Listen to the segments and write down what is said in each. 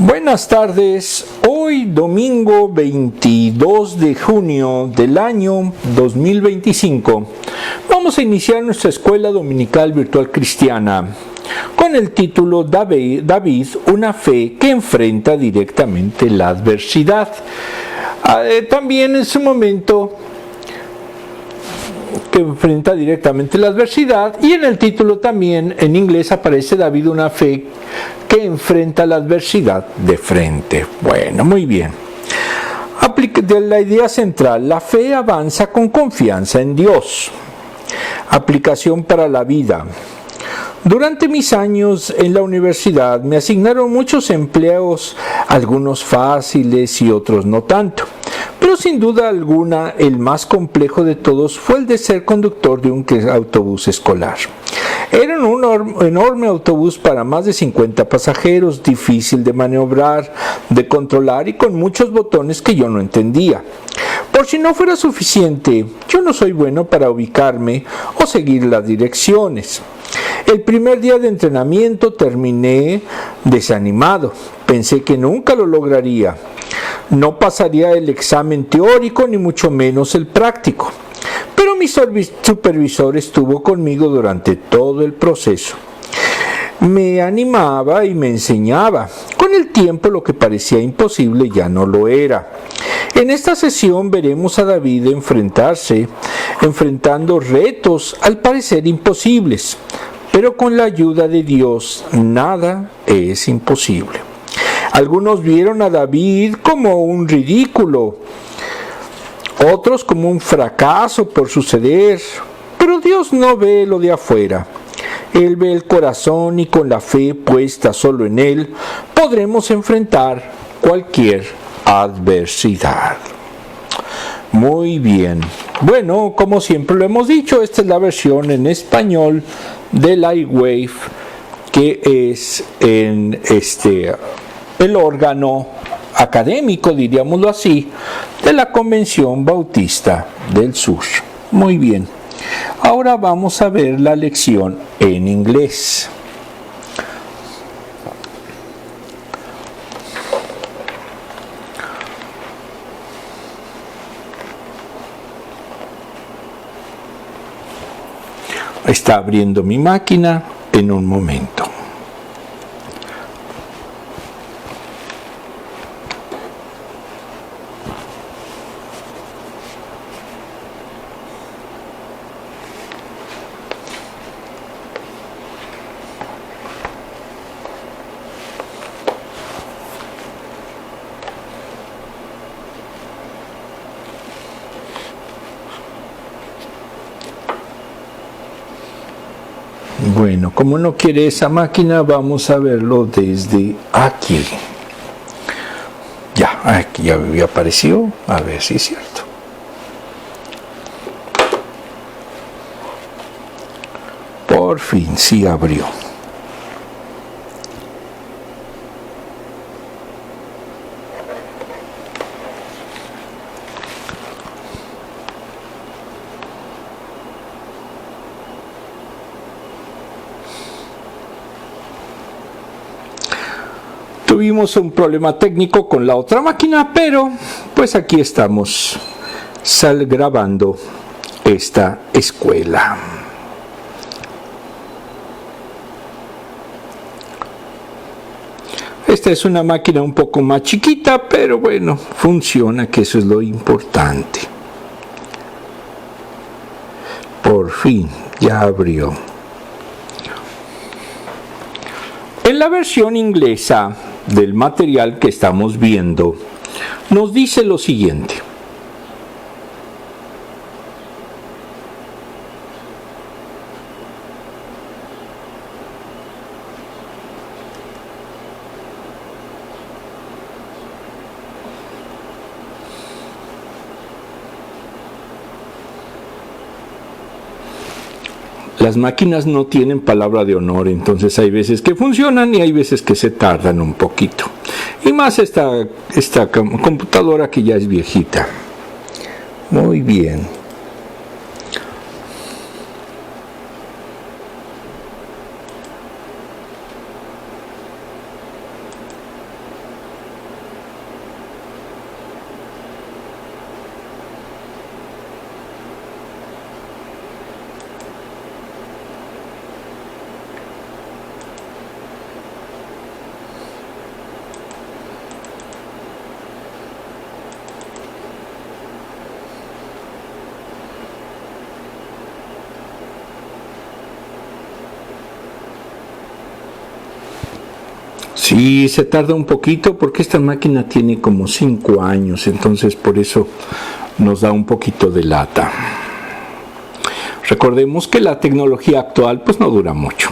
Buenas tardes, hoy domingo 22 de junio del año 2025 vamos a iniciar nuestra escuela dominical virtual cristiana con el título David, una fe que enfrenta directamente la adversidad. También en su momento que enfrenta directamente la adversidad, y en el título también en inglés aparece David, una fe que enfrenta la adversidad de frente. Bueno, muy bien. De la idea central, la fe avanza con confianza en Dios. Aplicación para la vida. Durante mis años en la universidad me asignaron muchos empleos, algunos fáciles y otros no tanto. Pero sin duda alguna, el más complejo de todos fue el de ser conductor de un autobús escolar. Era un enorme autobús para más de 50 pasajeros, difícil de maniobrar, de controlar y con muchos botones que yo no entendía. Por si no fuera suficiente, yo no soy bueno para ubicarme o seguir las direcciones. El primer día de entrenamiento terminé desanimado. Pensé que nunca lo lograría. No pasaría el examen teórico ni mucho menos el práctico. Pero mi supervisor estuvo conmigo durante todo el proceso. Me animaba y me enseñaba. Con el tiempo lo que parecía imposible ya no lo era. En esta sesión veremos a David enfrentando retos al parecer imposibles. Pero con la ayuda de Dios nada es imposible. Algunos vieron a David como un ridículo, otros como un fracaso por suceder, pero Dios no ve lo de afuera. Él ve el corazón y con la fe puesta solo en Él podremos enfrentar cualquier adversidad. Muy bien. Bueno, como siempre lo hemos dicho, esta es la versión en español del iWave, que es en el órgano académico, diríamoslo así, de la Convención Bautista del Sur. Muy bien. Ahora vamos a ver la lección en inglés. Está abriendo mi máquina en un momento. Bueno, como no quiere esa máquina, vamos a verlo desde aquí. Ya, aquí ya me apareció. A ver si es cierto. Por fin, sí abrió. Tuvimos un problema técnico con la otra máquina, pero pues aquí estamos grabando esta escuela. Esta es una máquina un poco más chiquita, pero bueno, funciona, que eso es lo importante. Por fin, ya abrió. En la versión inglesa del material que estamos viendo, nos dice lo siguiente. Las máquinas no tienen palabra de honor, entonces hay veces que funcionan y hay veces que se tardan un poquito. Y más esta computadora que ya es viejita. Muy bien. Sí, se tarda un poquito porque esta máquina tiene como 5 años, entonces por eso nos da un poquito de lata. Recordemos que la tecnología actual pues no dura mucho.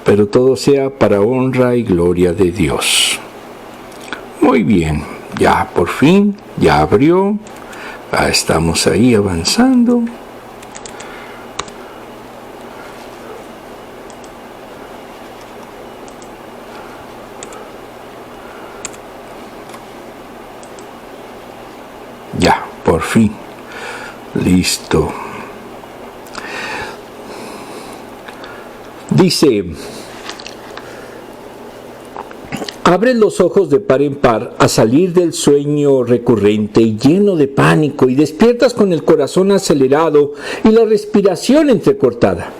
Pero todo sea para honra y gloria de Dios. Muy bien, ya por fin, ya abrió. Estamos ahí avanzando. Ya, por fin. Listo. Dice, abre los ojos de par en par a salir del sueño recurrente y lleno de pánico y despiertas con el corazón acelerado y la respiración entrecortada.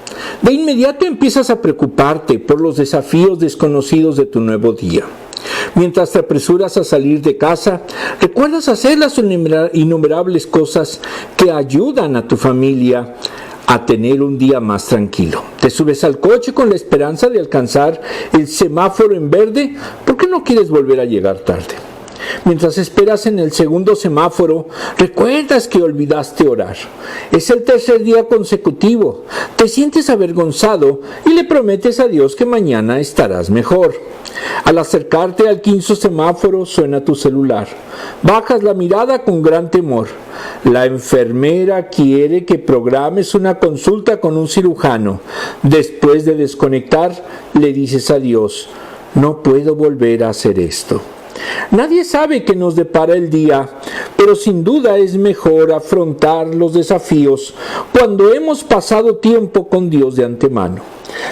De inmediato empiezas a preocuparte por los desafíos desconocidos de tu nuevo día. Mientras te apresuras a salir de casa, recuerdas hacer las innumerables cosas que ayudan a tu familia a tener un día más tranquilo. Te subes al coche con la esperanza de alcanzar el semáforo en verde porque no quieres volver a llegar tarde. Mientras esperas en el segundo semáforo, recuerdas que olvidaste orar. Es el tercer día consecutivo. Te sientes avergonzado y le prometes a Dios que mañana estarás mejor. Al acercarte al quinto semáforo, suena tu celular. Bajas la mirada con gran temor. La enfermera quiere que programes una consulta con un cirujano. Después de desconectar, le dices a Dios, no puedo volver a hacer esto. Nadie sabe qué nos depara el día, pero sin duda es mejor afrontar los desafíos cuando hemos pasado tiempo con Dios de antemano.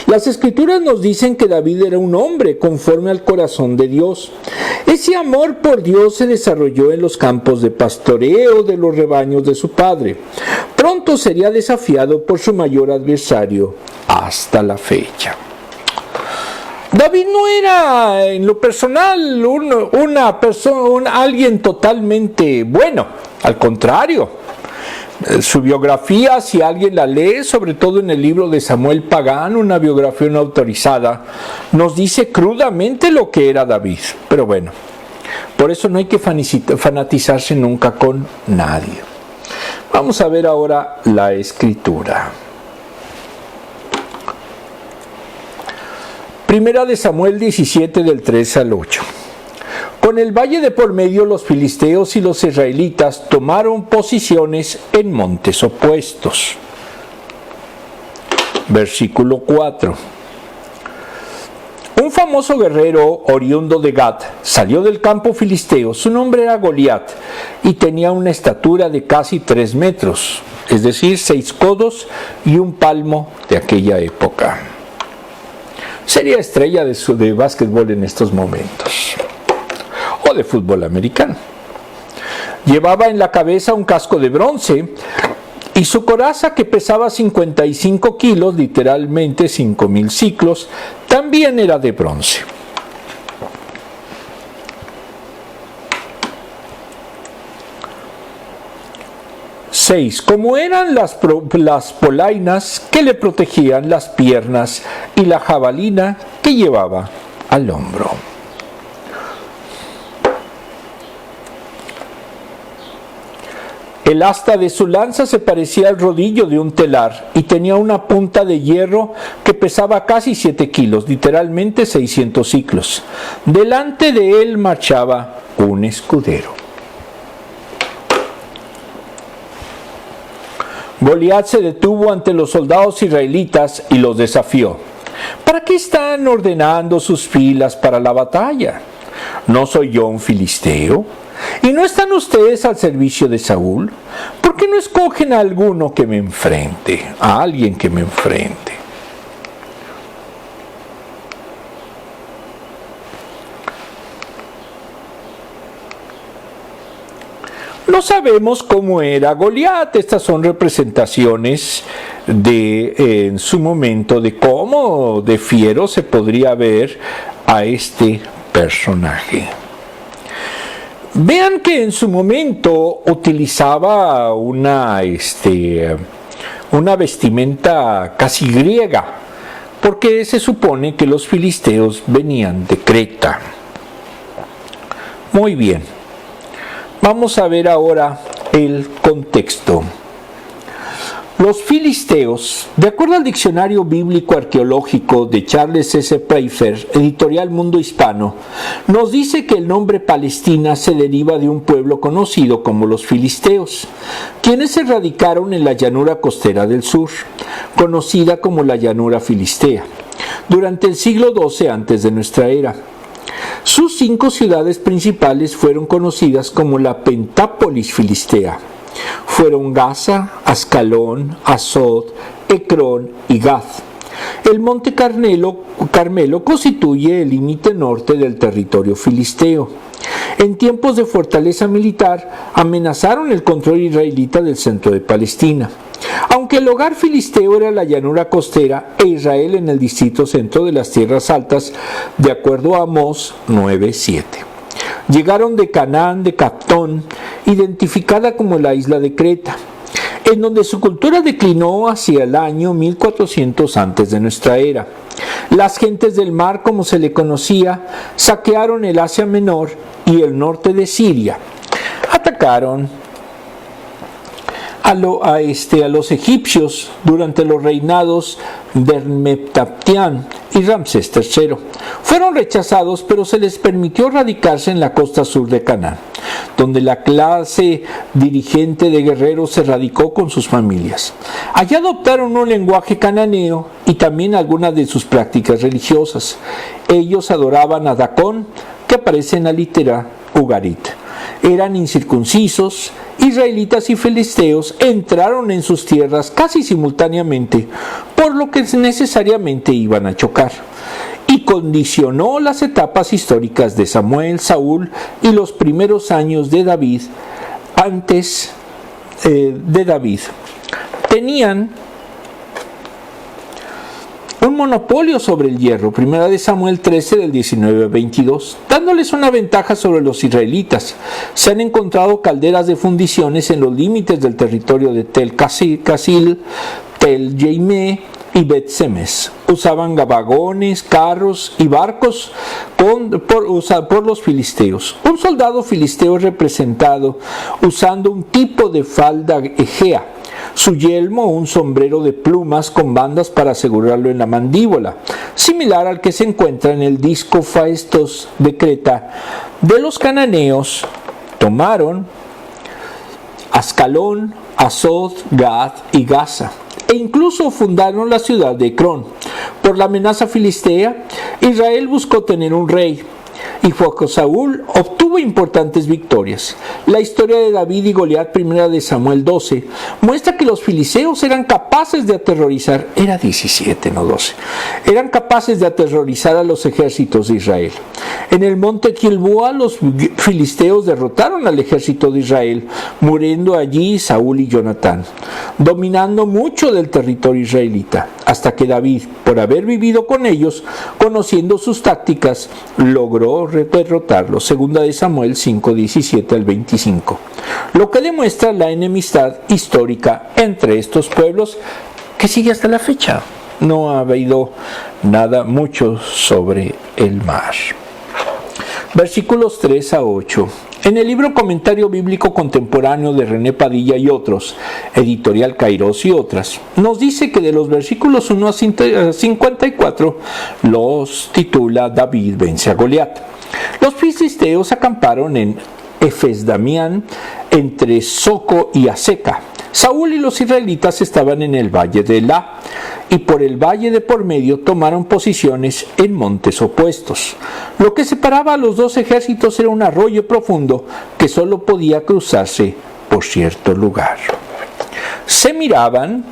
Las Escrituras nos dicen que David era un hombre conforme al corazón de Dios. Ese amor por Dios se desarrolló en los campos de pastoreo de los rebaños de su padre. Pronto sería desafiado por su mayor adversario hasta la fecha. David no era en lo personal alguien totalmente bueno, al contrario. Su biografía, si alguien la lee, sobre todo en el libro de Samuel Pagán, una biografía no autorizada, nos dice crudamente lo que era David. Pero bueno, por eso no hay que fanatizarse nunca con nadie. Vamos a ver ahora la Escritura. Primera de Samuel 17 del 3 al 8. Con el valle de por medio los filisteos y los israelitas tomaron posiciones en montes opuestos. Versículo 4. Un famoso guerrero oriundo de Gat salió del campo filisteo. Su nombre era Goliat y tenía una estatura de casi 3 metros, es decir, 6 codos y un palmo de aquella época. Sería estrella de básquetbol en estos momentos, o de fútbol americano. Llevaba en la cabeza un casco de bronce y su coraza, que pesaba 55 kilos, literalmente 5,000 ciclos, también era de bronce. Como eran las polainas que le protegían las piernas y la jabalina que llevaba al hombro. El asta de su lanza se parecía al rodillo de un telar y tenía una punta de hierro que pesaba casi 7 kilos, literalmente 600 ciclos. Delante de él marchaba un escudero. Goliat se detuvo ante los soldados israelitas y los desafió. ¿Para qué están ordenando sus filas para la batalla? ¿No soy yo un filisteo? ¿Y no están ustedes al servicio de Saúl? ¿Por qué no escogen a alguno que me enfrente? A alguien que me enfrente. No sabemos cómo era Goliat. Estas son representaciones en su momento de cómo de fiero se podría ver a este personaje. Vean que en su momento utilizaba una vestimenta casi griega, porque se supone que los filisteos venían de Creta. Muy bien, vamos a ver ahora el contexto. Los filisteos, de acuerdo al Diccionario Bíblico Arqueológico de Charles S. Playfair, editorial Mundo Hispano, nos dice que el nombre Palestina se deriva de un pueblo conocido como los filisteos, quienes se radicaron en la llanura costera del sur, conocida como la llanura filistea, durante el siglo XII antes de nuestra era. Sus 5 ciudades principales fueron conocidas como la Pentápolis filistea. Fueron Gaza, Ascalón, Asdod, Ecrón y Gath. El monte Carmelo constituye el límite norte del territorio filisteo. En tiempos de fortaleza militar, amenazaron el control israelita del centro de Palestina. Aunque el hogar filisteo era la llanura costera e Israel en el distrito centro de las tierras altas, de acuerdo a Amós 9:7. Llegaron de Canaán de Captón, identificada como la isla de Creta, en donde su cultura declinó hacia el año 1400 antes de nuestra era. Las gentes del mar, como se le conocía, saquearon el Asia Menor y el norte de Siria. Atacaron a los egipcios durante los reinados de Hermeptatián y Ramsés III. Fueron rechazados, pero se les permitió radicarse en la costa sur de Canaán, donde la clase dirigente de guerreros se radicó con sus familias. Allí adoptaron un lenguaje cananeo y también algunas de sus prácticas religiosas. Ellos adoraban a Dacón, que aparece en la litera Ugarit. Eran incircuncisos. Israelitas y filisteos entraron en sus tierras casi simultáneamente, por lo que necesariamente iban a chocar, y condicionó las etapas históricas de Samuel, Saúl y los primeros años de David. Antes de David tenían un monopolio sobre el hierro, 1 Samuel 13 del 19 al 22, dándoles una ventaja sobre los israelitas. Se han encontrado calderas de fundiciones en los límites del territorio de Tel Casil, Tel Yeimé y Bet Semes. Usaban vagones, carros y barcos por los filisteos. Un soldado filisteo es representado usando un tipo de falda egea, su yelmo o un sombrero de plumas con bandas para asegurarlo en la mandíbula, similar al que se encuentra en el disco Faestos de Creta. De los cananeos tomaron Ascalón, Asdod, Gad y Gaza, e incluso fundaron la ciudad de Ecrón. Por la amenaza filistea, Israel buscó tener un rey, y Saúl obtuvo importantes victorias. La historia de David y Goliat, 1 Samuel 12, muestra que los filisteos eran capaces de aterrorizar, era 17, no 12, eran capaces de aterrorizar a los ejércitos de Israel. En el monte Gilboa, los filisteos derrotaron al ejército de Israel, muriendo allí Saúl y Jonatán, dominando mucho del territorio israelita, hasta que David, por haber vivido con ellos, conociendo sus tácticas, logró derrotarlos. 2 Samuel 5, 17 al 25. Lo que demuestra la enemistad histórica entre estos pueblos que sigue hasta la fecha. No ha habido nada mucho sobre el mar. Versículos 3 a 8. En el libro Comentario Bíblico Contemporáneo de René Padilla y otros, editorial Kairos y otras, nos dice que de los versículos 1 a 54 los titula David vence a Goliat. Los filisteos acamparon en Efes-Damián, entre Soco y Aseca. Saúl y los israelitas estaban en el valle de Elá, y por el valle de por medio tomaron posiciones en montes opuestos. Lo que separaba a los dos ejércitos era un arroyo profundo que solo podía cruzarse por cierto lugar. Se miraban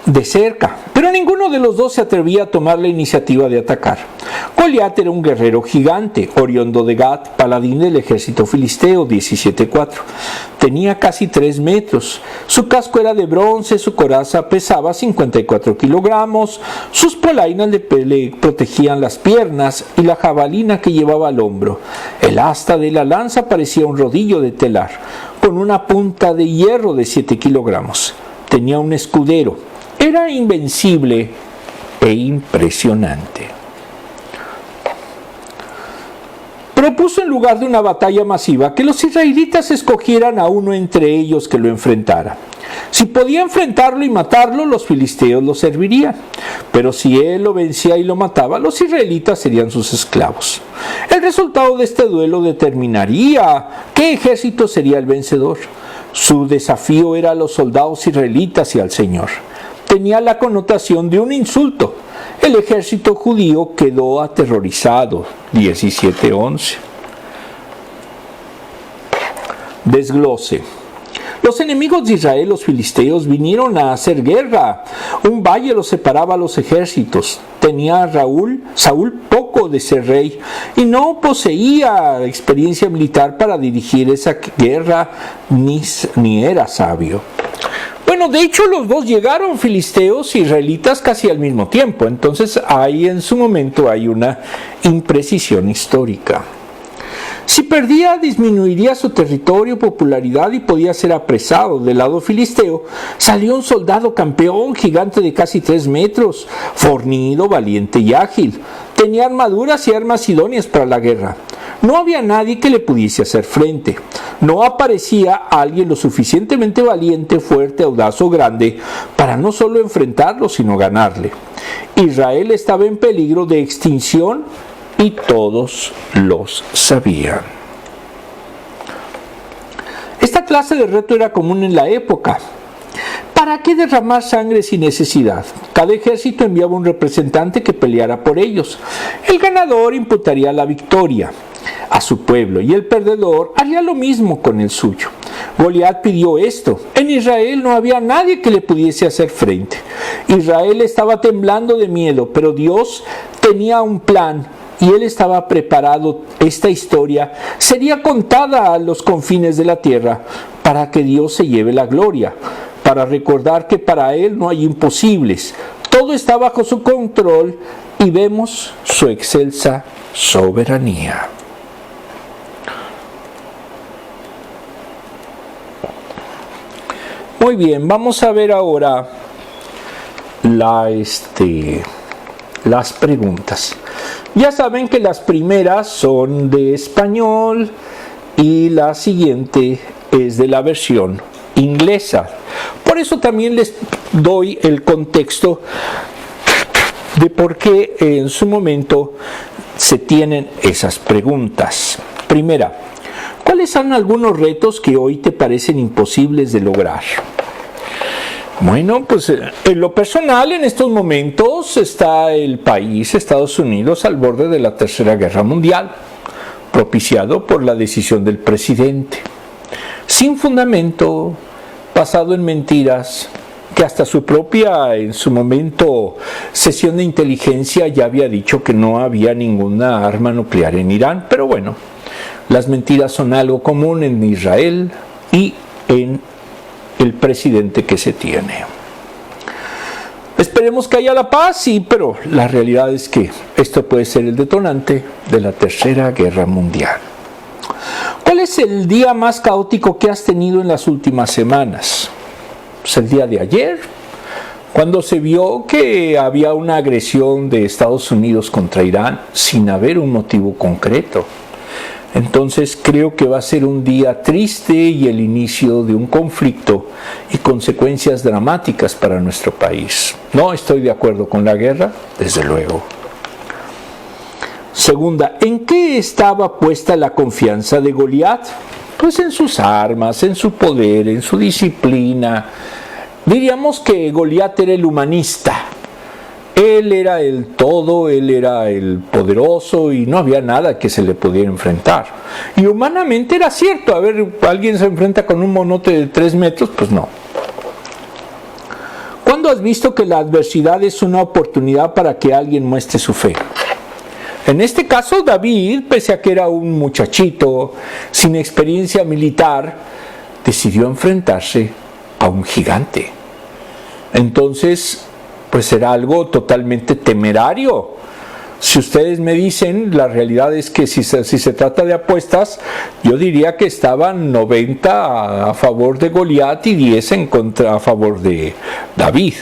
de cerca, pero ninguno de los dos se atrevía a tomar la iniciativa de atacar. Goliat era un guerrero gigante, oriundo de Gat, paladín del ejército filisteo, 17:4. Tenía casi 3 metros. Su casco era de bronce, su coraza pesaba 54 kilogramos, sus polainas le protegían las piernas y la jabalina que llevaba al hombro. El asta de la lanza parecía un rodillo de telar, con una punta de hierro de 7 kilogramos. Tenía un escudero. Era invencible e impresionante. Propuso en lugar de una batalla masiva que los israelitas escogieran a uno entre ellos que lo enfrentara. Si podía enfrentarlo y matarlo, los filisteos lo servirían. Pero si él lo vencía y lo mataba, los israelitas serían sus esclavos. El resultado de este duelo determinaría qué ejército sería el vencedor. Su desafío era a los soldados israelitas y al Señor. Tenía la connotación de un insulto. El ejército judío quedó aterrorizado. 17:11. Desglose. Los enemigos de Israel, los filisteos, vinieron a hacer guerra. Un valle los separaba a los ejércitos. Tenía Saúl poco de ser rey y no poseía experiencia militar para dirigir esa guerra, ni era sabio. Bueno, de hecho los dos llegaron, filisteos e israelitas, casi al mismo tiempo. Entonces ahí en su momento hay una imprecisión histórica. Si perdía, disminuiría su territorio, popularidad y podía ser apresado. Del lado filisteo salió un soldado campeón, gigante de casi 3 metros, fornido, valiente y ágil. Tenía armaduras y armas idóneas para la guerra. No había nadie que le pudiese hacer frente. No aparecía alguien lo suficientemente valiente, fuerte, audaz o grande para no solo enfrentarlo, sino ganarle. Israel estaba en peligro de extinción y todos los sabían. Esta clase de reto era común en la época. ¿Para qué derramar sangre sin necesidad? Cada ejército enviaba un representante que peleara por ellos. El ganador imputaría la victoria a su pueblo y el perdedor haría lo mismo con el suyo. Goliat pidió esto. En Israel no había nadie que le pudiese hacer frente. Israel estaba temblando de miedo, pero Dios tenía un plan y él estaba preparado. Esta historia sería contada a los confines de la tierra para que Dios se lleve la gloria, para recordar que para él no hay imposibles. Todo está bajo su control y vemos su excelsa soberanía. Muy bien, vamos a ver ahora las preguntas. Ya saben que las primeras son de español y la siguiente es de la versión inglesa. Por eso también les doy el contexto de por qué en su momento se tienen esas preguntas. Primera, ¿cuáles son algunos retos que hoy te parecen imposibles de lograr? Bueno, pues en lo personal en estos momentos está el país, Estados Unidos, al borde de la Tercera Guerra Mundial, propiciado por la decisión del presidente, sin fundamento, basado en mentiras, que hasta su propia, en su momento, sesión de inteligencia ya había dicho que no había ninguna arma nuclear en Irán, pero bueno, las mentiras son algo común en Israel y en el presidente que se tiene. Esperemos que haya la paz, sí, pero la realidad es que esto puede ser el detonante de la Tercera Guerra Mundial. ¿Cuál es el día más caótico que has tenido en las últimas semanas? Pues el día de ayer, cuando se vio que había una agresión de Estados Unidos contra Irán sin haber un motivo concreto. Entonces creo que va a ser un día triste y el inicio de un conflicto y consecuencias dramáticas para nuestro país. No estoy de acuerdo con la guerra, desde luego. Segunda, ¿en qué estaba puesta la confianza de Goliat? Pues en sus armas, en su poder, en su disciplina. Diríamos que Goliat era el humanista. Él era el todo, él era el poderoso y no había nada que se le pudiera enfrentar. Y humanamente era cierto, a ver, alguien se enfrenta con un monote de 3 metros, pues no. ¿Cuándo has visto que la adversidad es una oportunidad para que alguien muestre su fe? En este caso, David, pese a que era un muchachito sin experiencia militar, decidió enfrentarse a un gigante. Entonces, pues era algo totalmente temerario. Si ustedes me dicen, la realidad es que si se trata de apuestas, yo diría que estaban 90 a favor de Goliat y 10 a favor de David.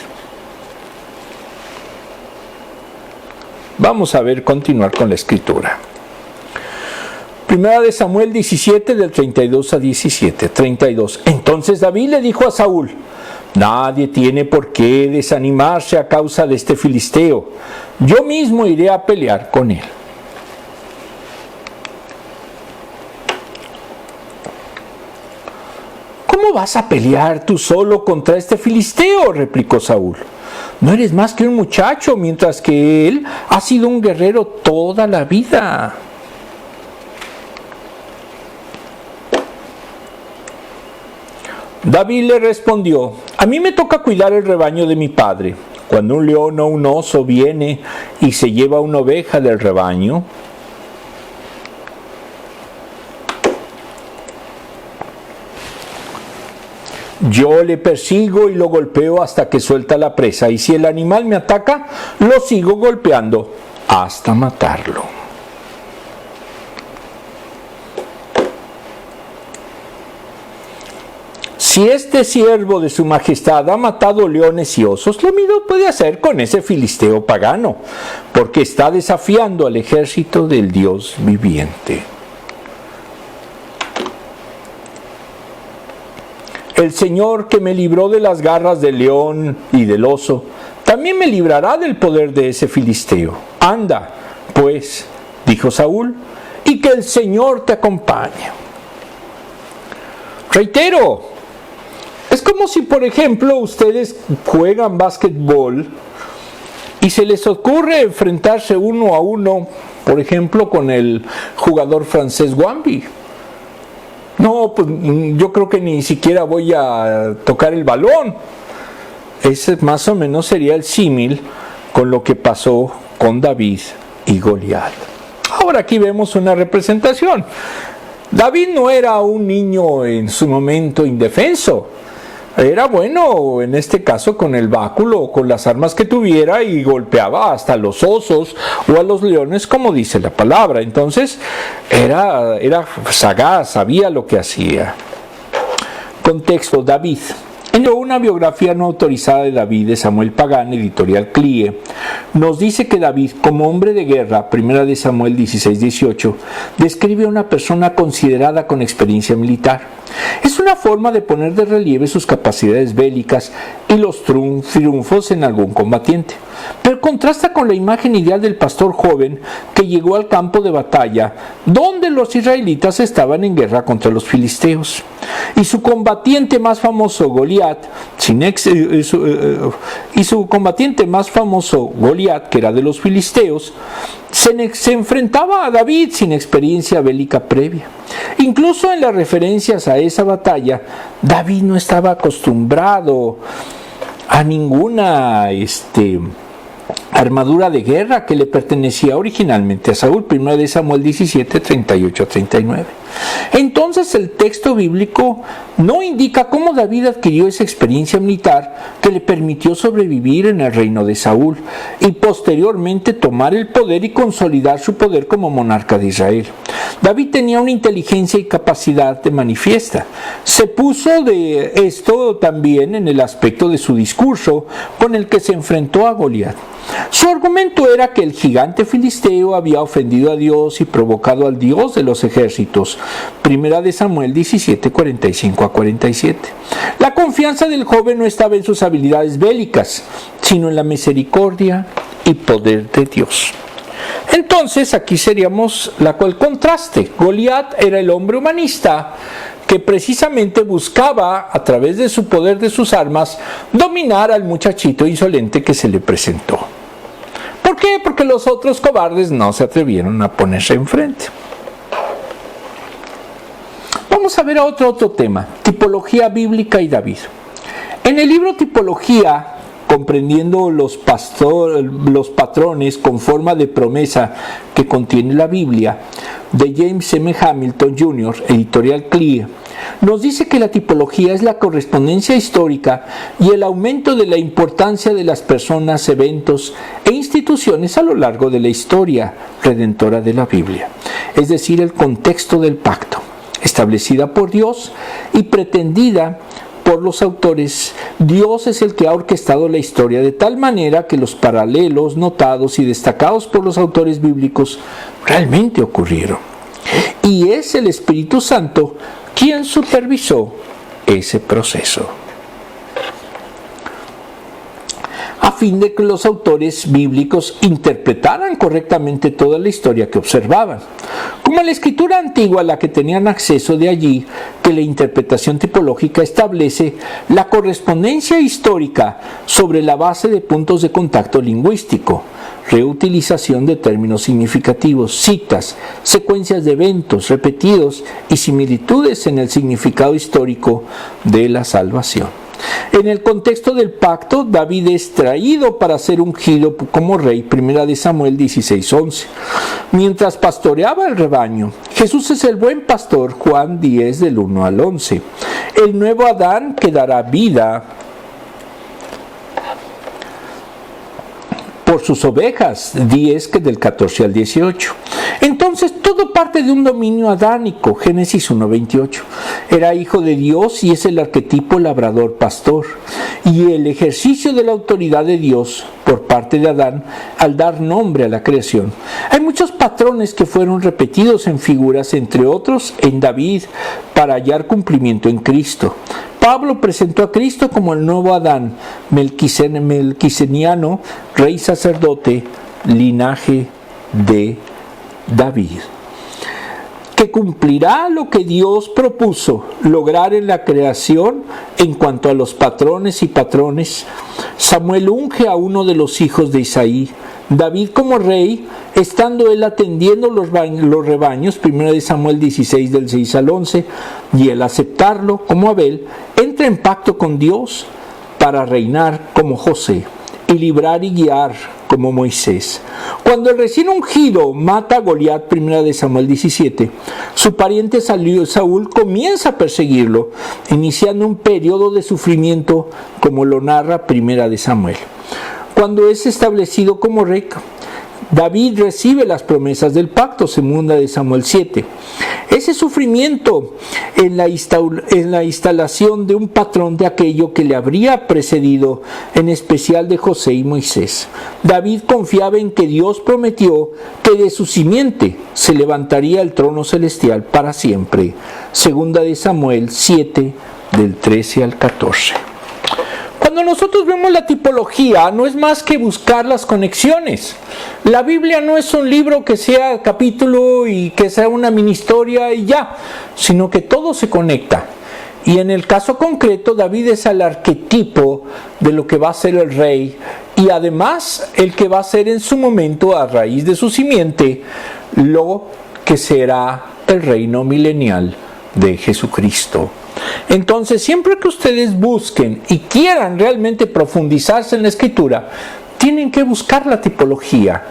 Vamos a ver, continuar con la escritura. Primera de Samuel 17, del 32 a 17. 32. Entonces David le dijo a Saúl: nadie tiene por qué desanimarse a causa de este filisteo. Yo mismo iré a pelear con él. ¿Cómo vas a pelear tú solo contra este filisteo?, replicó Saúl. No eres más que un muchacho, mientras que él ha sido un guerrero toda la vida. David le respondió: a mí me toca cuidar el rebaño de mi padre. Cuando un león o un oso viene y se lleva una oveja del rebaño, yo le persigo y lo golpeo hasta que suelta la presa, y si el animal me ataca, lo sigo golpeando hasta matarlo. Si este siervo de su majestad ha matado leones y osos, lo mismo puede hacer con ese filisteo pagano, porque está desafiando al ejército del Dios viviente. El Señor que me libró de las garras del león y del oso, también me librará del poder de ese filisteo. Anda, pues, dijo Saúl, y que el Señor te acompañe. Reitero, es como si, por ejemplo, ustedes juegan básquetbol y se les ocurre enfrentarse uno a uno, por ejemplo, con el jugador francés Wambi. No, pues yo creo que ni siquiera voy a tocar el balón. Ese más o menos sería el símil con lo que pasó con David y Goliat. Ahora aquí vemos una representación. David no era un niño en su momento indefenso. Era bueno, en este caso, con el báculo o con las armas que tuviera, y golpeaba hasta los osos o a los leones, como dice la palabra. Entonces, era sagaz, sabía lo que hacía. Contexto: David. En una biografía no autorizada de David de Samuel Pagán, editorial CLIE, nos dice que David, como hombre de guerra, primera de Samuel 16-18, describe a una persona considerada con experiencia militar. Es una forma de poner de relieve sus capacidades bélicas y los triunfos en algún combatiente, pero contrasta con la imagen ideal del pastor joven que llegó al campo de batalla donde los israelitas estaban en guerra contra los filisteos. Y su combatiente más famoso, Goliat, que era de los filisteos, se enfrentaba a David sin experiencia bélica previa. Incluso en las referencias a esa batalla, David no estaba acostumbrado a ninguna armadura de guerra que le pertenecía originalmente a Saúl. 1 de Samuel 17, 38-39. Entonces el texto bíblico no indica cómo David adquirió esa experiencia militar que le permitió sobrevivir en el reino de Saúl y posteriormente tomar el poder y consolidar su poder como monarca de Israel. David tenía una inteligencia y capacidad de manifiesta. Se puso de esto también en el aspecto de su discurso con el que se enfrentó a Goliat. Su argumento era que el gigante filisteo había ofendido a Dios y provocado al Dios de los ejércitos. 1 de Samuel 17, 45-47. La confianza del joven no estaba en sus habilidades bélicas, sino en la misericordia y poder de Dios. Entonces aquí seríamos el contraste. Goliat era el hombre humanista que precisamente buscaba, a través de su poder de sus armas, dominar al muchachito insolente que se le presentó. ¿Por qué? Porque los otros cobardes no se atrevieron a ponerse enfrente. Vamos a ver otro tema: tipología bíblica y David. En el libro Tipología, comprendiendo los patrones con forma de promesa que contiene la Biblia, de James M. Hamilton Jr., editorial CLIE, nos dice que la tipología es la correspondencia histórica y el aumento de la importancia de las personas, eventos e instituciones a lo largo de la historia redentora de la Biblia, es decir, el contexto del pacto, establecida por Dios y pretendida por los autores, Dios es el que ha orquestado la historia de tal manera que los paralelos notados y destacados por los autores bíblicos realmente ocurrieron. Y es el Espíritu Santo quien supervisó ese proceso, a fin de que los autores bíblicos interpretaran correctamente toda la historia que observaban. Como la escritura antigua a la que tenían acceso, de allí que la interpretación tipológica establece la correspondencia histórica sobre la base de puntos de contacto lingüístico, reutilización de términos significativos, citas, secuencias de eventos repetidos y similitudes en el significado histórico de la salvación. En el contexto del pacto, David es traído para ser ungido como rey, 1 Samuel 16:11. Mientras pastoreaba el rebaño, Jesús es el buen pastor, Juan 10 del 1 al 11. El nuevo Adán que dará vida por sus ovejas, 10 que del 14 al 18. Entonces todo parte de un dominio adánico, Génesis 1:28. Era hijo de Dios y es el arquetipo labrador pastor. Y el ejercicio de la autoridad de Dios por parte de Adán al dar nombre a la creación. Hay muchos patrones que fueron repetidos en figuras, entre otros en David, para hallar cumplimiento en Cristo. Pablo presentó a Cristo como el nuevo Adán, melquiseniano, rey sacerdote, linaje de David, que cumplirá lo que Dios propuso lograr en la creación. En cuanto a los patrones y patrones, Samuel unge a uno de los hijos de Isaí, David como rey, estando él atendiendo los rebaños, 1 Samuel 16 del 6 al 11, y el aceptarlo como Abel, entra en pacto con Dios para reinar como José y librar y guiar como Moisés. Cuando el recién ungido mata a Goliat, 1 Samuel 17, su pariente Saúl comienza a perseguirlo, iniciando un periodo de sufrimiento como lo narra 1 Samuel. Cuando es establecido como rey, David recibe las promesas del pacto, 2 Samuel 7. Ese sufrimiento en la instalación de un patrón de aquello que le habría precedido, en especial de José y Moisés. David confiaba en que Dios prometió que de su simiente se levantaría el trono celestial para siempre. 2 Samuel 7, del 13 al 14. Cuando nosotros vemos la tipología, no es más que buscar las conexiones. La Biblia no es un libro que sea capítulo y que sea una mini historia y ya, sino que todo se conecta. Y en el caso concreto, David es el arquetipo de lo que va a ser el rey, y además el que va a ser en su momento, a raíz de su simiente, lo que será el reino milenial de Jesucristo. Entonces, siempre que ustedes busquen y quieran realmente profundizarse en la escritura, tienen que buscar la tipología,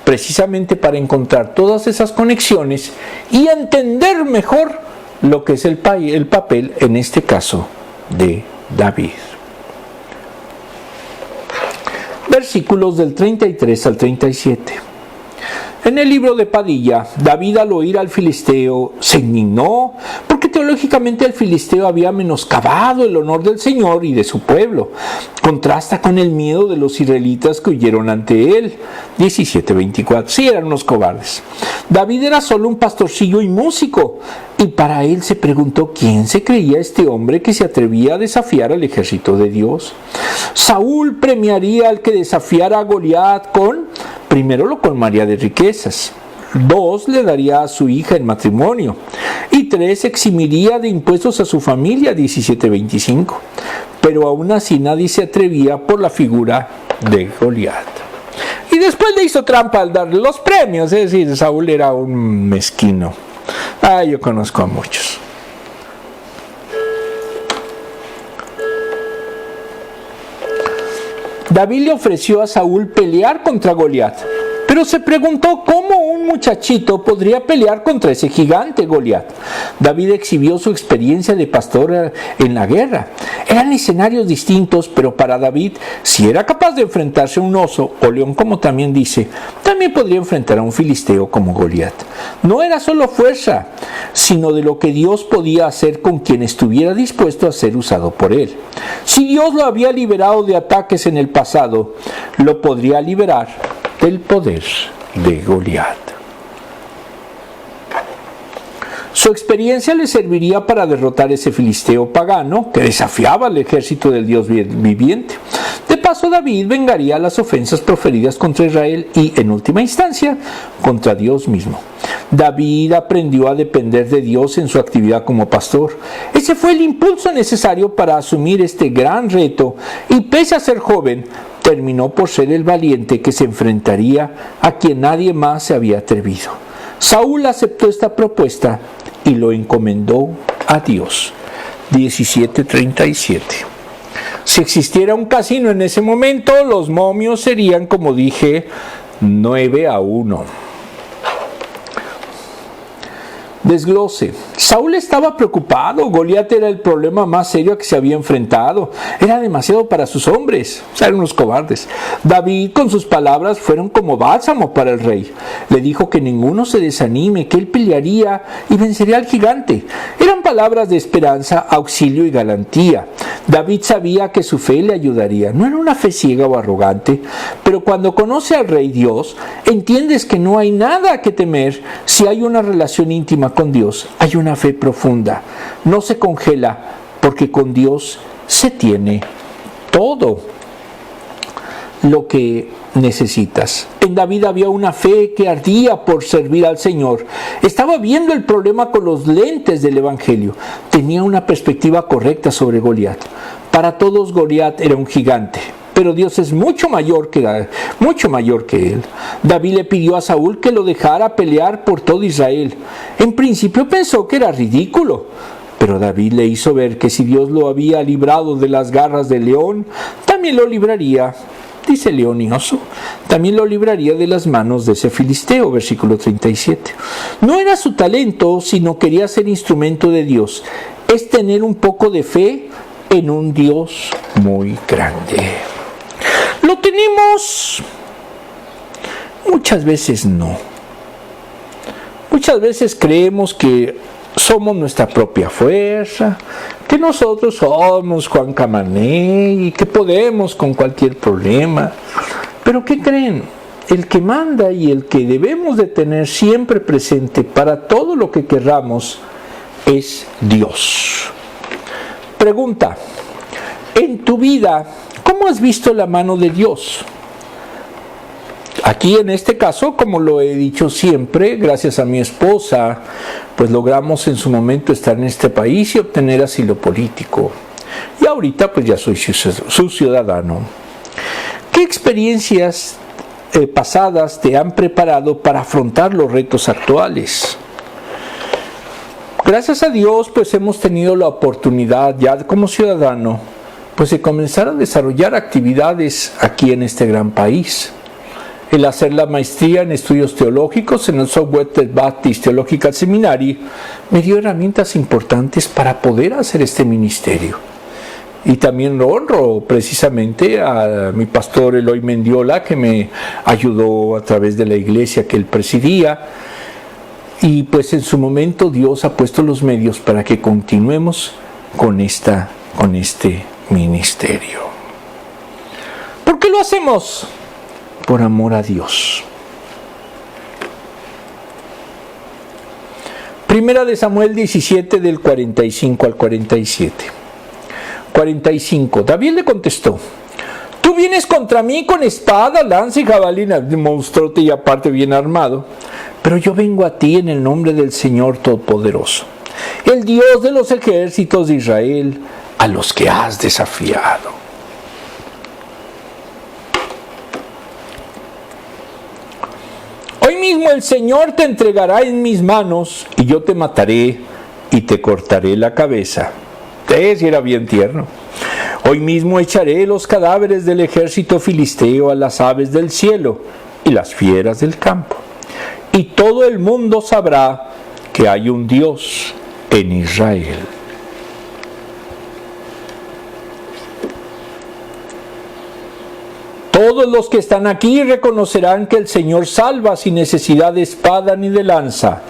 precisamente para encontrar todas esas conexiones y entender mejor lo que es el papel, en este caso, de David. Versículos del 33 al 37. En el libro de Padilla, David, al oír al filisteo, se indignó porque teológicamente el filisteo había menoscabado el honor del Señor y de su pueblo. Contrasta con el miedo de los israelitas que huyeron ante él. 17:24. Sí, eran unos cobardes. David era solo un pastorcillo y músico, y para él se preguntó quién se creía este hombre que se atrevía a desafiar al ejército de Dios. Saúl premiaría al que desafiara a Goliat primero lo colmaría de riquezas, 2 le daría a su hija en matrimonio, y 3 eximiría de impuestos a su familia, 17:25. Pero aún así nadie se atrevía por la figura de Goliat. Y después le hizo trampa al darle los premios, es decir, Saúl era un mezquino. Yo conozco a muchos. David le ofreció a Saúl pelear contra Goliat, pero se preguntó cómo un muchachito podría pelear contra ese gigante Goliat. David exhibió su experiencia de pastor en la guerra. Eran escenarios distintos, pero para David, si era capaz de enfrentarse a un oso o león, como también dice, también podría enfrentar a un filisteo como Goliat. No era solo fuerza, sino de lo que Dios podía hacer con quien estuviera dispuesto a ser usado por él. Si Dios lo había liberado de ataques en el pasado, lo podría liberar del poder de Goliat. Su experiencia le serviría para derrotar ese filisteo pagano que desafiaba al ejército del Dios viviente. De paso, David vengaría las ofensas proferidas contra Israel y, en última instancia, contra Dios mismo. David aprendió a depender de Dios en su actividad como pastor. Ese fue el impulso necesario para asumir este gran reto y, pese a ser joven, terminó por ser el valiente que se enfrentaría a quien nadie más se había atrevido. Saúl aceptó esta propuesta y lo encomendó a Dios. 17:37. Si existiera un casino en ese momento, los momios serían, como dije, 9-1. Desglose. Saúl estaba preocupado. Goliat era el problema más serio a que se había enfrentado. Era demasiado para sus hombres. Eran unos cobardes. David, con sus palabras, fueron como bálsamo para el rey. Le dijo que ninguno se desanime, que él pelearía y vencería al gigante. Eran palabras de esperanza, auxilio y galantía. David sabía que su fe le ayudaría. No era una fe ciega o arrogante, pero cuando conoce al Rey Dios, entiendes que no hay nada que temer si hay una relación íntima con Dios. Hay una fe profunda. No se congela porque con Dios se tiene todo lo que necesitas. En David había una fe que ardía por servir al Señor. Estaba viendo el problema con los lentes del Evangelio. Tenía una perspectiva correcta sobre Goliat. Para todos Goliat era un gigante, pero Dios es mucho mayor que él. David le pidió a Saúl que lo dejara pelear por todo Israel. En principio pensó que era ridículo, pero David le hizo ver que si Dios lo había librado de las garras del león, también lo libraría, dice león y oso, también lo libraría de las manos de ese filisteo, versículo 37. No era su talento, sino quería ser instrumento de Dios. Es tener un poco de fe en un Dios muy grande. ¿Lo tenemos? Muchas veces no. Muchas veces creemos que somos nuestra propia fuerza, que nosotros somos Juan Camané y que podemos con cualquier problema. Pero ¿qué creen? El que manda y el que debemos de tener siempre presente para todo lo que querramos es Dios. Pregunta: en tu vida, ¿cómo has visto la mano de Dios? Aquí en este caso, como lo he dicho siempre, gracias a mi esposa, pues logramos en su momento estar en este país y obtener asilo político. Y ahorita pues ya soy su ciudadano. ¿Qué experiencias pasadas te han preparado para afrontar los retos actuales? Gracias a Dios pues hemos tenido la oportunidad ya como ciudadano pues de comenzar a desarrollar actividades aquí en este gran país. El hacer la maestría en estudios teológicos en el Southwestern Baptist Theological Seminary me dio herramientas importantes para poder hacer este ministerio. Y también lo honro precisamente a mi pastor Eloy Mendiola, que me ayudó a través de la iglesia que él presidía. Y pues en su momento Dios ha puesto los medios para que continuemos con este ministerio. ¿Por qué lo hacemos? Por amor a Dios. Primera de Samuel 17 del 45 al 47. 45. David le contestó: tú vienes contra mí con espada, lanza y jabalina, monstruote y aparte bien armado, pero yo vengo a ti en el nombre del Señor Todopoderoso, el Dios de los ejércitos de Israel, a los que has desafiado. Hoy mismo el Señor te entregará en mis manos y yo te mataré y te cortaré la cabeza. Si era bien tierno. Hoy mismo echaré los cadáveres del ejército filisteo a las aves del cielo y las fieras del campo. Y todo el mundo sabrá que hay un Dios en Israel. Todos los que están aquí reconocerán que el Señor salva sin necesidad de espada ni de lanza.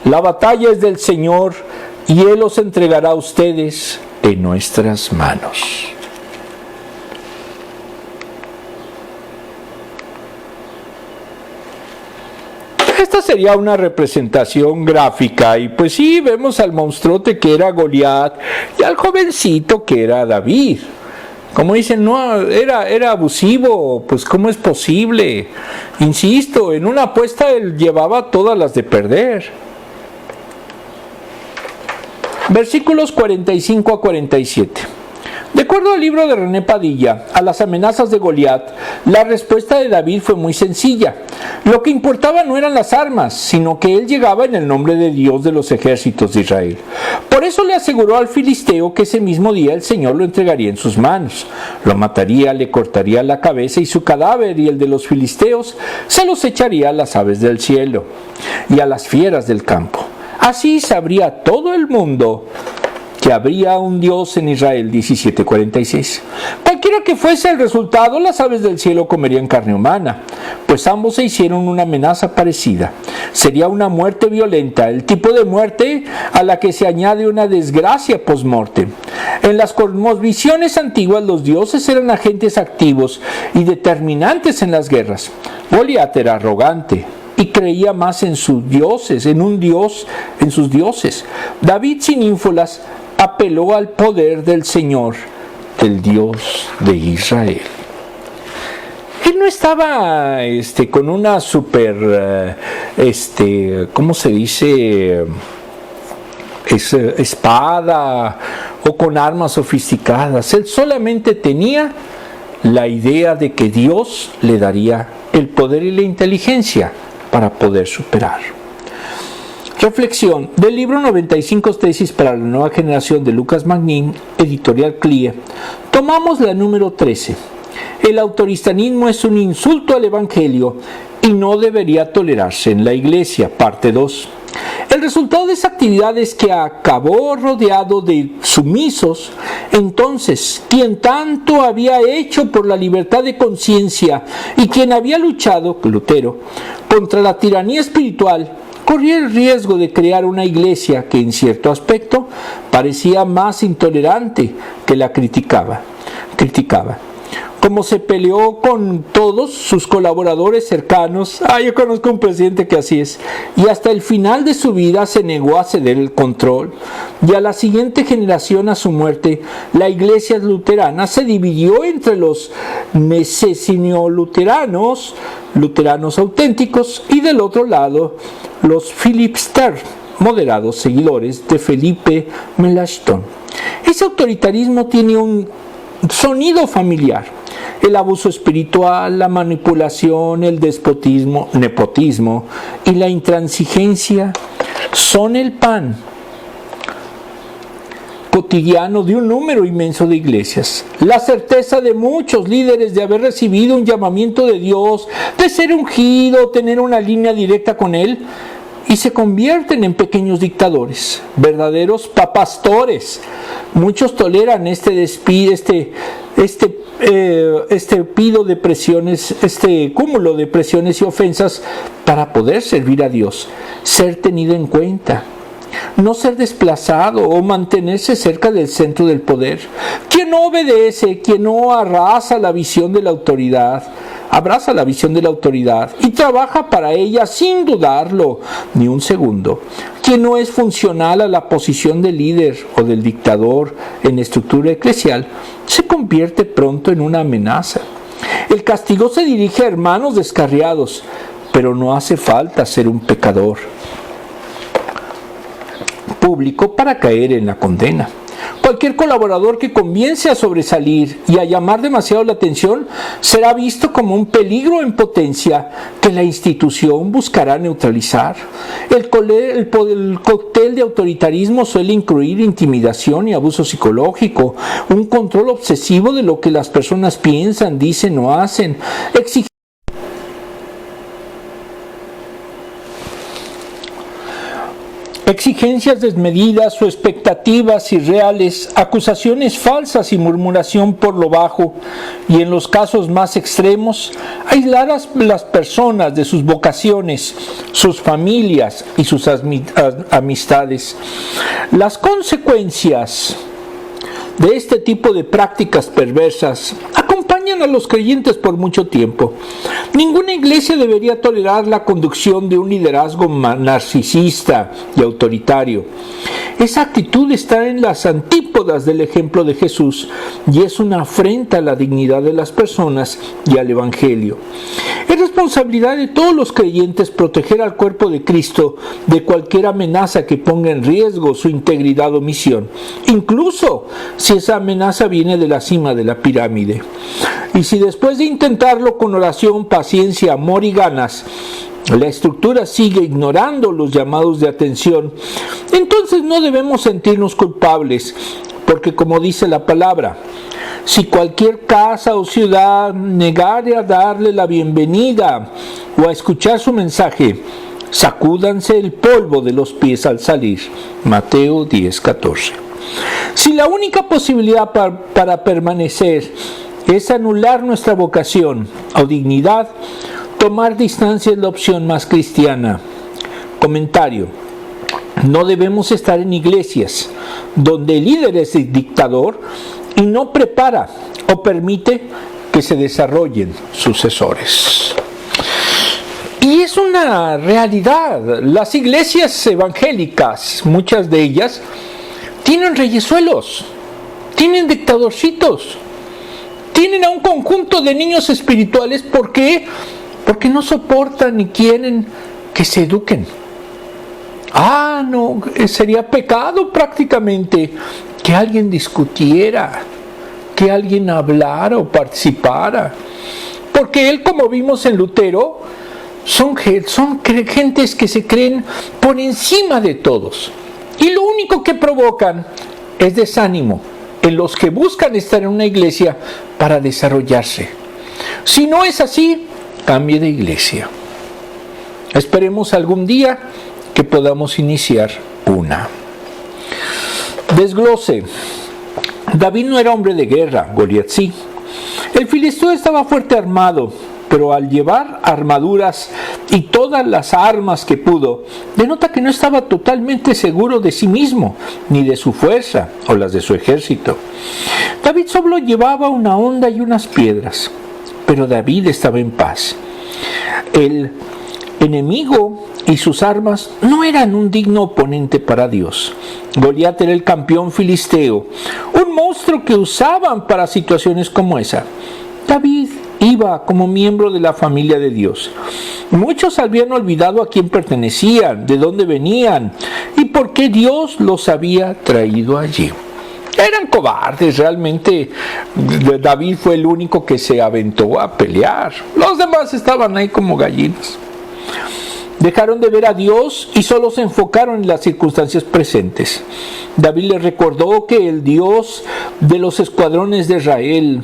La batalla es del Señor y Él los entregará a ustedes en nuestras manos. Esta sería una representación gráfica y pues sí, vemos al monstruote que era Goliat y al jovencito que era David. Como dicen, no, era abusivo, pues ¿cómo es posible? Insisto, en una apuesta él llevaba todas las de perder. Versículos 45 a 47. De acuerdo al libro de René Padilla, a las amenazas de Goliat, la respuesta de David fue muy sencilla. Lo que importaba no eran las armas, sino que él llegaba en el nombre de Dios de los ejércitos de Israel. Por eso le aseguró al filisteo que ese mismo día el Señor lo entregaría en sus manos. Lo mataría, le cortaría la cabeza y su cadáver y el de los filisteos se los echaría a las aves del cielo y a las fieras del campo. Así sabría todo el mundo que habría un Dios en Israel. 17:46. Cualquiera que fuese el resultado, las aves del cielo comerían carne humana, pues ambos se hicieron una amenaza parecida. Sería una muerte violenta, el tipo de muerte a la que se añade una desgracia post-mortem. En las cosmovisiones antiguas, los dioses eran agentes activos y determinantes en las guerras. Goliat era arrogante y creía más en sus dioses, en sus dioses. David, sin ínfulas, apeló al poder del Señor, el Dios de Israel. Él no estaba con una super, ¿cómo se dice? Espada o con armas sofisticadas. Él solamente tenía la idea de que Dios le daría el poder y la inteligencia para poder superar. Reflexión del libro 95 tesis para la nueva generación de Lucas Magnin, editorial CLIE. Tomamos la número 13. El autoritarismo es un insulto al Evangelio y no debería tolerarse en la Iglesia. Parte 2. El resultado de esa actividad es que acabó rodeado de sumisos. Entonces, quien tanto había hecho por la libertad de conciencia y quien había luchado, Lutero, contra la tiranía espiritual, corría el riesgo de crear una iglesia que en cierto aspecto parecía más intolerante que la criticaba. Como se peleó con todos sus colaboradores cercanos, yo conozco un presidente que así es, y hasta el final de su vida se negó a ceder el control, y a la siguiente generación, a su muerte, la iglesia luterana se dividió entre los necesino-luteranos, luteranos auténticos, y del otro lado, los Philipster, moderados seguidores de Felipe Melanchthon. Ese autoritarismo tiene un sonido familiar. El abuso espiritual, la manipulación, el despotismo, nepotismo y la intransigencia son el pan cotidiano de un número inmenso de iglesias. La certeza de muchos líderes de haber recibido un llamamiento de Dios, de ser ungido, tener una línea directa con Él, y se convierten en pequeños dictadores, verdaderos papastores. Muchos toleran este cúmulo de presiones y ofensas para poder servir a Dios, ser tenido en cuenta, no ser desplazado o mantenerse cerca del centro del poder. Quien no obedece, quien no abraza la visión de la autoridad y trabaja para ella sin dudarlo ni un segundo. Quien no es funcional a la posición del líder o del dictador en la estructura eclesial se convierte pronto en una amenaza. El castigo se dirige a hermanos descarriados, pero no hace falta ser un pecador público para caer en la condena. Cualquier colaborador que comience a sobresalir y a llamar demasiado la atención será visto como un peligro en potencia que la institución buscará neutralizar. El cóctel de autoritarismo suele incluir intimidación y abuso psicológico, un control obsesivo de lo que las personas piensan, dicen o hacen, Exigencias desmedidas o expectativas irreales, acusaciones falsas y murmuración por lo bajo, y en los casos más extremos, aislar a las personas de sus vocaciones, sus familias y sus amistades. Las consecuencias de este tipo de prácticas perversas acompañan a los creyentes por mucho tiempo. Ninguna iglesia debería tolerar la conducción de un liderazgo narcisista y autoritario. Esa actitud está en las antípodas del ejemplo de Jesús y es una afrenta a la dignidad de las personas y al Evangelio. Es responsabilidad de todos los creyentes proteger al cuerpo de Cristo de cualquier amenaza que ponga en riesgo su integridad o misión, incluso si esa amenaza viene de la cima de la pirámide. Y si después de intentarlo con oración, paciencia, amor y ganas, la estructura sigue ignorando los llamados de atención, entonces no debemos sentirnos culpables, porque como dice la palabra, si cualquier casa o ciudad negare a darle la bienvenida o a escuchar su mensaje, sacúdanse el polvo de los pies al salir. Mateo 10:14. Si la única posibilidad para permanecer es anular nuestra vocación o dignidad, tomar distancia es la opción más cristiana. Comentario: no debemos estar en iglesias donde el líder es el dictador y no prepara o permite que se desarrollen sucesores. Y es una realidad. Las iglesias evangélicas, muchas de ellas, tienen reyesuelos, tienen dictadorcitos, tienen a un conjunto de niños espirituales. ¿Por qué? Porque no soportan ni quieren que se eduquen. No, sería pecado prácticamente que alguien discutiera, que alguien hablara o participara. Porque él, como vimos en Lutero, son gentes que se creen por encima de todos. Y lo único que provocan es desánimo en los que buscan estar en una iglesia para desarrollarse. Si no es así, cambie de iglesia. Esperemos algún día que podamos iniciar una. Desglose. David no era hombre de guerra, Goliat sí. El filisteo estaba fuerte armado, pero al llevar armaduras y todas las armas que pudo, denota que no estaba totalmente seguro de sí mismo, ni de su fuerza o las de su ejército. David solo llevaba una honda y unas piedras, pero David estaba en paz. El enemigo y sus armas no eran un digno oponente para Dios. Goliat era el campeón filisteo, un monstruo que usaban para situaciones como esa. David iba como miembro de la familia de Dios. Muchos habían olvidado a quién pertenecían, de dónde venían y por qué Dios los había traído allí. Eran cobardes, realmente. David fue el único que se aventó a pelear. Los demás estaban ahí como gallinas. Dejaron de ver a Dios y solo se enfocaron en las circunstancias presentes. David les recordó que el Dios de los escuadrones de Israel,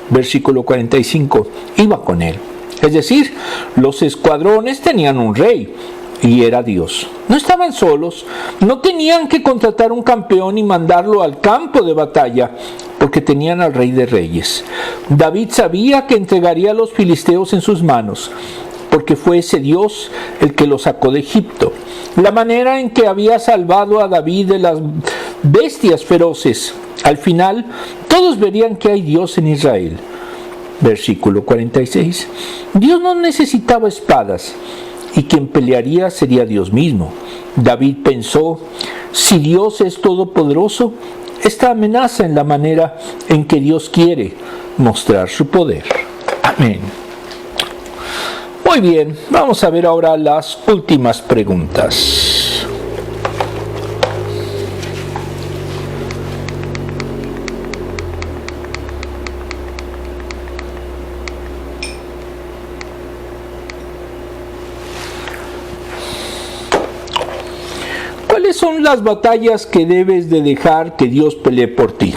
versículo 45, iba con él. Es decir, los escuadrones tenían un rey y era Dios. No estaban solos, no tenían que contratar un campeón y mandarlo al campo de batalla, porque tenían al Rey de Reyes. David sabía que entregaría a los filisteos en sus manos, porque fue ese Dios el que lo sacó de Egipto. La manera en que había salvado a David de las bestias feroces. Al final, todos verían que hay Dios en Israel. Versículo 46. Dios no necesitaba espadas, y quien pelearía sería Dios mismo. David pensó: si Dios es todopoderoso, esta amenaza en la manera en que Dios quiere mostrar su poder. Amén. Muy bien, vamos a ver ahora las últimas preguntas. ¿Cuáles son las batallas que debes de dejar que Dios pelee por ti?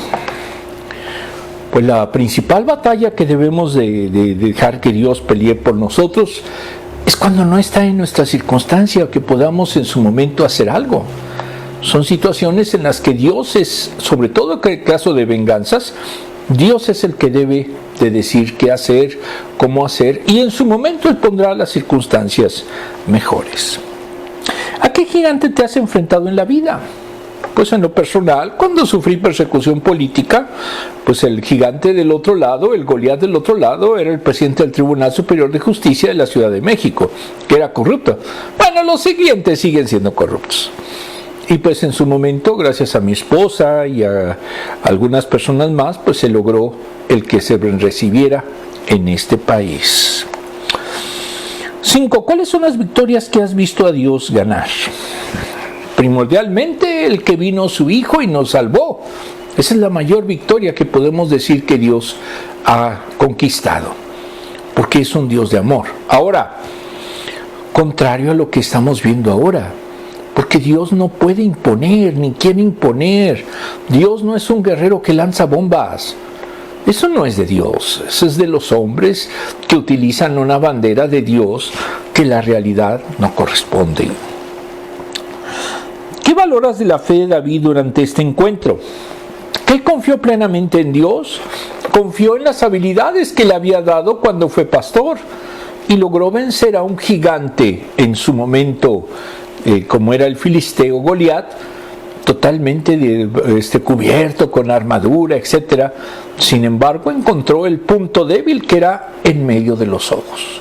Pues la principal batalla que debemos de dejar que Dios pelee por nosotros es cuando no está en nuestra circunstancia o que podamos en su momento hacer algo. Son situaciones en las que Dios es, sobre todo en el caso de venganzas, Dios es el que debe de decir qué hacer, cómo hacer, y en su momento Él pondrá las circunstancias mejores. ¿A qué gigante te has enfrentado en la vida? Pues en lo personal, cuando sufrí persecución política, pues el gigante del otro lado, el Goliat del otro lado, era el presidente del Tribunal Superior de Justicia de la Ciudad de México, que era corrupto. Bueno, los siguientes siguen siendo corruptos. Y pues en su momento, gracias a mi esposa y a algunas personas más, pues se logró el que se recibiera en este país. 5. ¿Cuáles son las victorias que has visto a Dios ganar? Primordialmente el que vino su Hijo y nos salvó. Esa es la mayor victoria que podemos decir que Dios ha conquistado, porque es un Dios de amor. Ahora, contrario a lo que estamos viendo ahora, porque Dios no puede imponer, ni quiere imponer. Dios no es un guerrero que lanza bombas. Eso no es de Dios, eso es de los hombres que utilizan una bandera de Dios que la realidad no corresponde. ¿Qué valoras de la fe de David durante este encuentro? Que él confió plenamente en Dios, confió en las habilidades que le había dado cuando fue pastor y logró vencer a un gigante en su momento, como era el filisteo Goliat, totalmente cubierto con armadura, etc. Sin embargo, encontró el punto débil que era en medio de los ojos.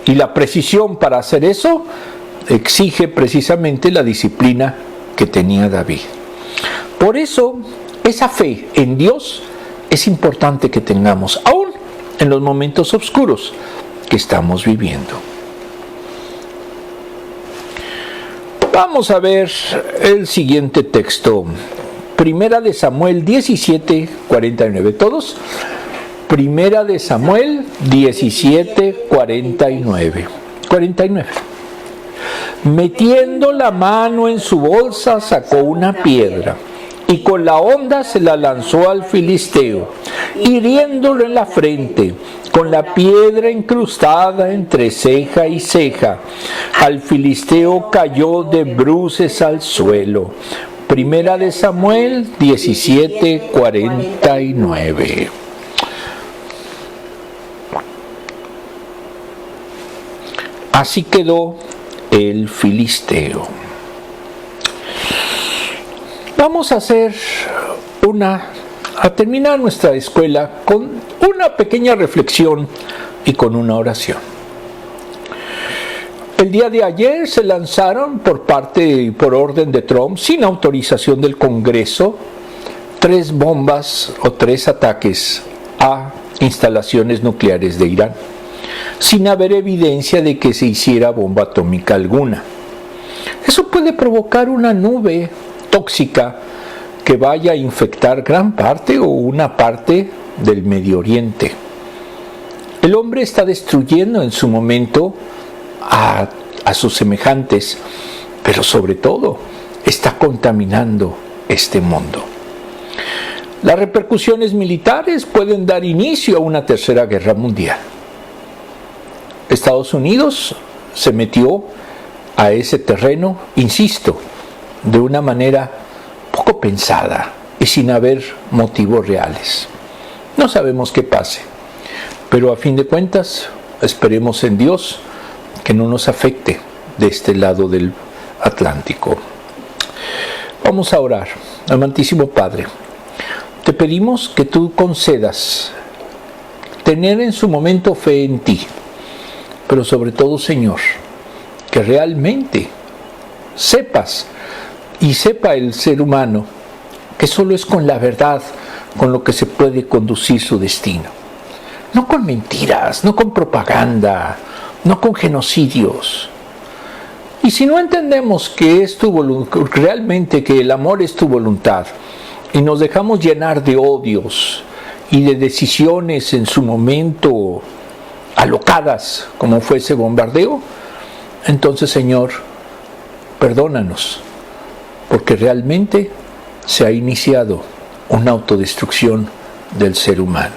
Y la precisión para hacer eso exige precisamente la disciplina que tenía David. Por eso, esa fe en Dios es importante que tengamos, aún en los momentos oscuros que estamos viviendo. Vamos a ver el siguiente texto. Primera de Samuel 17, 49. ¿Todos? Primera de Samuel 17, 49. 49. Metiendo la mano en su bolsa sacó una piedra y con la honda se la lanzó al filisteo, hiriéndolo en la frente, con la piedra incrustada entre ceja y ceja. Al filisteo cayó de bruces al suelo. Primera de Samuel 17, 49. Así quedó el filisteo. Vamos a terminar nuestra escuela con una pequeña reflexión y con una oración. El día de ayer se lanzaron por orden de Trump, sin autorización del Congreso, 3 bombas o 3 ataques a instalaciones nucleares de Irán, sin haber evidencia de que se hiciera bomba atómica alguna. Eso puede provocar una nube tóxica que vaya a infectar gran parte o una parte del Medio Oriente. El hombre está destruyendo en su momento a sus semejantes, pero sobre todo está contaminando este mundo. Las repercusiones militares pueden dar inicio a una tercera guerra mundial. Estados Unidos se metió a ese terreno, insisto, de una manera poco pensada y sin haber motivos reales. No sabemos qué pase, pero a fin de cuentas esperemos en Dios que no nos afecte de este lado del Atlántico. Vamos a orar. Amantísimo Padre, te pedimos que tú concedas tener en su momento fe en ti, pero sobre todo, Señor, que realmente sepas y sepa el ser humano que solo es con la verdad con lo que se puede conducir su destino. No con mentiras, no con propaganda, no con genocidios. Y si no entendemos que es tu voluntad, realmente que el amor es tu voluntad, y nos dejamos llenar de odios y de decisiones en su momento alocadas, como fue ese bombardeo, entonces, Señor, perdónanos, porque realmente se ha iniciado una autodestrucción del ser humano.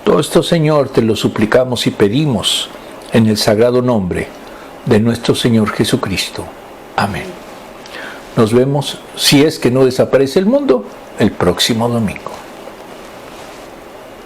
Todo esto, Señor, te lo suplicamos y pedimos en el sagrado nombre de nuestro Señor Jesucristo. Amén. Nos vemos, si es que no desaparece el mundo, el próximo domingo.